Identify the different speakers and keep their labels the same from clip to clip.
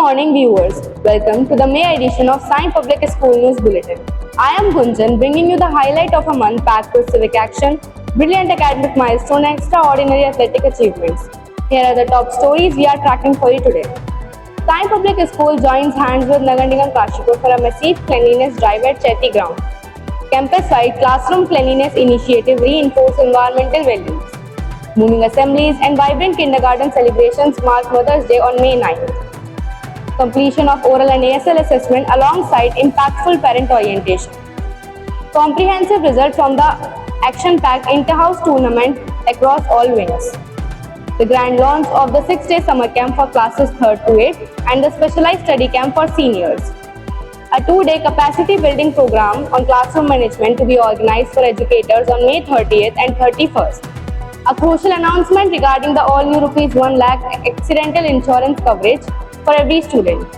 Speaker 1: morning, viewers. Welcome to the May edition of Sai Public School News Bulletin. I am Gunjan, bringing you the highlight of a month packed with civic action, brilliant academic milestone, and extraordinary athletic achievements. Here are the top stories we are tracking for you today. Sai Public School joins hands with Nagar Nigam Kashipur for a massive cleanliness drive at Chetty Ground. Campus-wide classroom cleanliness initiative reinforce environmental values. Moving assemblies and vibrant kindergarten celebrations mark Mother's Day on May 9th. Completion of oral and ASL assessment alongside impactful parent orientation. Comprehensive results from the action-packed inter-house tournament across all wings. The grand launch of the 6-day summer camp for classes 3rd to 8th and the specialized study camp for seniors. A 2-day capacity building program on classroom management to be organized for educators on May 30th and 31st. A crucial announcement regarding the all-new ₹1 lakh accidental insurance coverage for every student.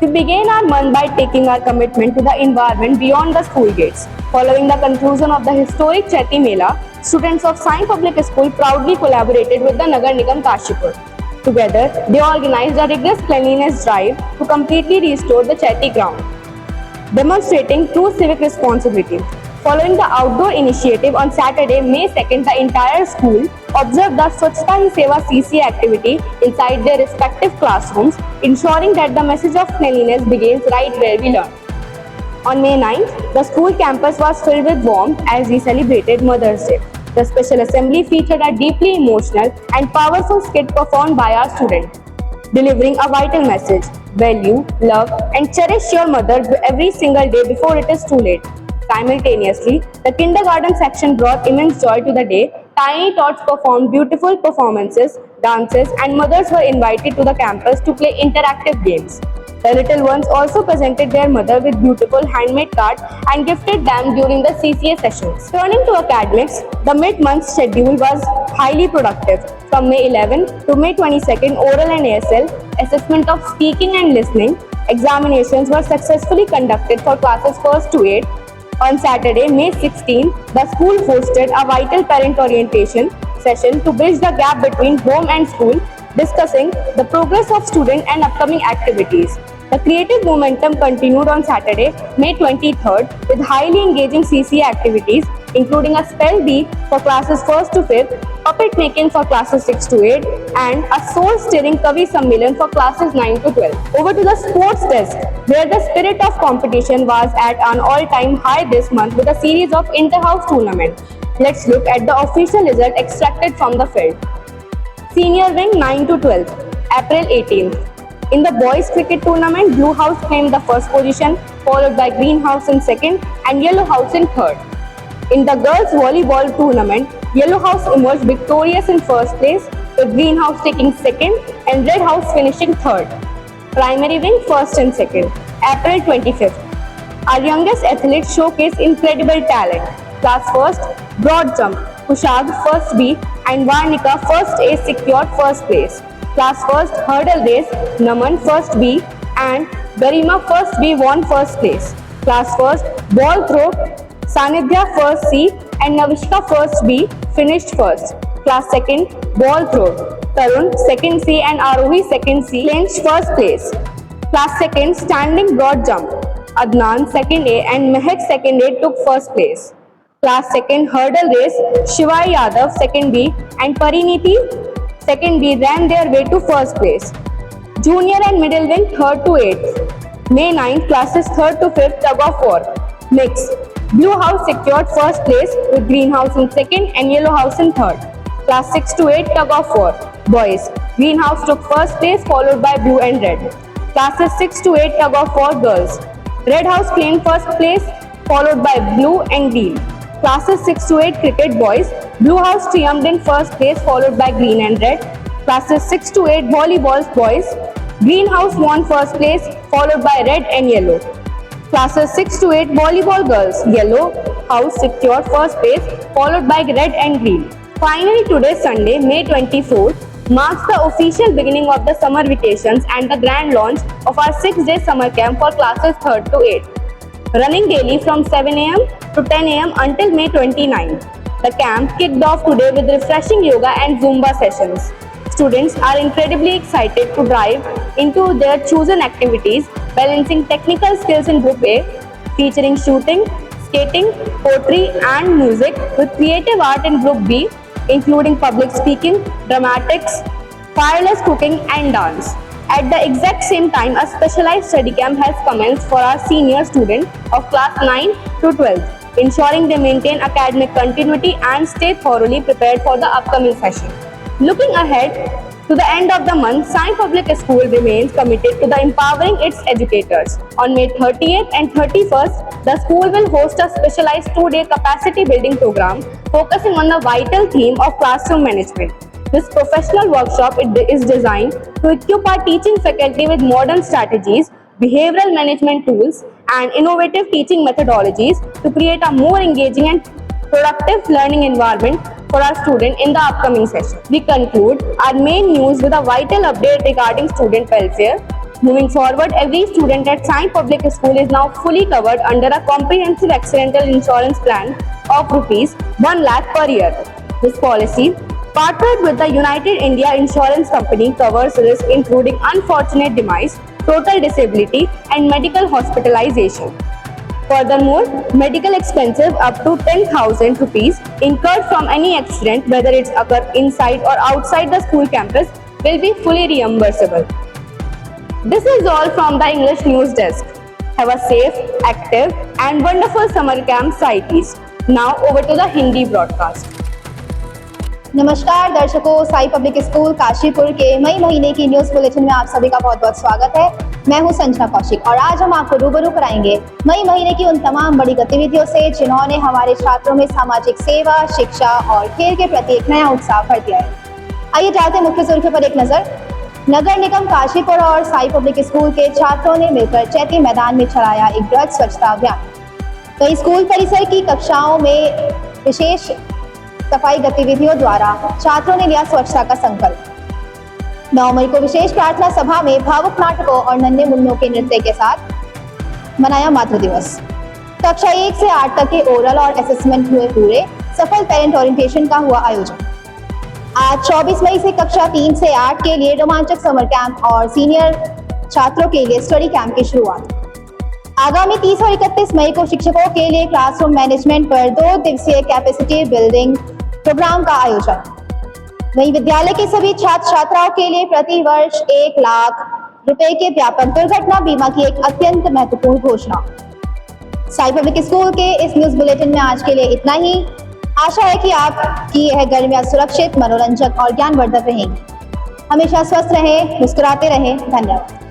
Speaker 1: We began our month by taking our commitment to the environment beyond the school gates. Following the conclusion of the historic Chetty Mela, students of Sai Public School proudly collaborated with the Nagar Nigam Kashipur. Together, they organized a rigorous cleanliness drive to completely restore the Chetty ground, demonstrating true civic responsibility. Following the outdoor initiative on Saturday, May 2nd, the entire school observed the Swachhta Hi Seva CCA activity inside their respective classrooms, ensuring that the message of cleanliness begins right where we learn. On May 9th, the school campus was filled with warmth as we celebrated Mother's Day. The special assembly featured a deeply emotional and powerful skit performed by our students, delivering a vital message: value, love, and cherish your mother every single day before it is too late. Simultaneously, the kindergarten section brought immense joy to the day. Tiny tots performed beautiful performances, dances, and mothers were invited to the campus to play interactive games. The little ones also presented their mother with beautiful handmade cards and gifted them during the CCA sessions. Turning to academics, the mid-month schedule was highly productive. From May 11 to May 22nd, oral and ASL, assessment of speaking and listening, examinations were successfully conducted for classes 1st to 8th. On Saturday, May 16, the school hosted a vital parent orientation session to bridge the gap between home and school, discussing the progress of students and upcoming activities. The creative momentum continued on Saturday, May 23rd, with highly engaging CCA activities, including a spell bee for classes 1st to 5th, puppet making for classes 6 to 8, and a soul-stirring Kavi Sammelan for classes 9 to 12. Over to the sports desk, where the spirit of competition was at an all-time high this month with a series of inter-house tournaments. Let's look at the official result extracted from the field. Senior wing 9 to 12, April 18th. In the boys cricket tournament, Blue House claimed the first position, followed by Green House in second and Yellow House in third. In the girls volleyball tournament, Yellow House emerged victorious in first place, with Green House taking second and Red House finishing third. Primary wing first and second, April 25th. Our youngest athletes showcased incredible talent. Class first, broad jump, Kushag first B and Varnika first A secured first place. Class first hurdle race, Naman first B and Garima first B won first place. Class first ball throw, Sanidhya first C and Navishka first B finished first. Class second ball throw, Tarun second C and Arohi second C clinched first place. Class second standing broad jump, Adnan second A and Mehak second A took first place. Class second hurdle race, Shivai Yadav second B and Pariniti second B ran their way to first place. Junior and middle wing 3rd to 8th. May 9th, classes 3rd to 5th tug of war. Mix. Blue House secured first place with Green House in second and Yellow House in third. Class 6 to 8 tug of war. Boys. Green House took first place followed by Blue and Red. Classes 6 to 8 tug of war girls. Red House claimed first place followed by Blue and Green. Classes 6 to 8 cricket boys, Blue House triumphed in first place followed by Green and Red. Classes 6 to 8 volleyball boys, Green House won first place followed by Red and Yellow. Classes 6 to 8 volleyball girls, Yellow House secured first place followed by Red and Green. Finally, today Sunday, May 24th, marks the official beginning of the summer vacations and the grand launch of our 6-day summer camp for classes 3rd to 8th. Running daily from 7 am to 10 am until May 29. The camp kicked off today with refreshing yoga and Zumba sessions. Students are incredibly excited to dive into their chosen activities, balancing technical skills in Group A, featuring shooting, skating, poetry, and music, with creative art in Group B, including public speaking, dramatics, fireless cooking, and dance. At the exact same time, a specialized study camp has commenced for our senior students of class 9 to 12, ensuring they maintain academic continuity and stay thoroughly prepared for the upcoming session. Looking ahead to the end of the month, Sai Public School remains committed to the empowering its educators. On May 30th and 31st, the school will host a specialized 2-day capacity building program focusing on the vital theme of classroom management. This professional workshop is designed to equip our teaching faculty with modern strategies, behavioral management tools, and innovative teaching methodologies to create a more engaging and productive learning environment for our students in the upcoming session. We conclude our main news with a vital update regarding student welfare. Moving forward, every student at Sai Public School is now fully covered under a comprehensive accidental insurance plan of rupees 1 lakh per year. This policy, partnered with the United India Insurance Company, covers risks including unfortunate demise, total disability, and medical hospitalization. Furthermore, medical expenses up to 10,000 rupees incurred from any accident, whether it's occur inside or outside the school campus, will be fully reimbursable. This is all from the English News Desk. Have a safe, active, and wonderful summer camp, Saitis. Now over to the Hindi broadcast.
Speaker 2: नमस्कार दर्शकों, Sai public school Kashipur के मई महीने की news bulletin में आप सभी का बहुत बहुत स्वागत है। मैं हूं संजना कौशिक और आज हम आपको रूबरू कराएंगे मई महीने की उन तमाम बड़ी गतिविधियों से जिन्होंने हमारे छात्रों में सामाजिक सेवा, शिक्षा और खेल के प्रति एक नया उत्साह भर दिया है। आइए डालते हैं मुख्य सुर्खियों पर एक नजर। नगर निगम काशीपुर और साई पब्लिक स्कूल के छात्रों ने मिलकर चैती मैदान में चलाया एक बृहद स्वच्छता अभियान। वहीं स्कूल परिसर की कक्षाओं में विशेष सफाई गतिविधियों द्वारा छात्रों ने लिया स्वच्छता का संकल्प। 9 मई को विशेष प्रार्थना सभा में भावुक नाटकों और नन्हे मुन्नों के नृत्य के साथ मनाया मातृ दिवस। कक्षा 1 से 8 तक के ओरल और असेसमेंट हुए पूरे। सफल पेरेंट ओरिएंटेशन का हुआ आयोजन। आज 24 मई से कक्षा 3 से 8 के लिए रोमांचक समर कैंप और सीनियर छात्रों के लिए स्टडी कैंप की शुरुआत। आगामी 30 और 31 मई को शिक्षकों के लिए क्लासरूम मैनेजमेंट पर 2 दिवसीय कैपेसिटी बिल्डिंग प्रोग्राम का आयोजन। वहीं विद्यालय के सभी छात्र छात्राओं के लिए प्रति वर्ष 1 लाख रुपए के व्यापक दुर्घटना बीमा की एक अत्यंत महत्वपूर्ण घोषणा। साई पब्लिक स्कूल के इस न्यूज बुलेटिन में आज के लिए इतना ही। आशा है कि आपकी यह गर्मियां सुरक्षित, मनोरंजक और ज्ञानवर्धक रहेंगी। हमेशा स्वस्थ रहें, मुस्कुराते रहें। धन्यवाद।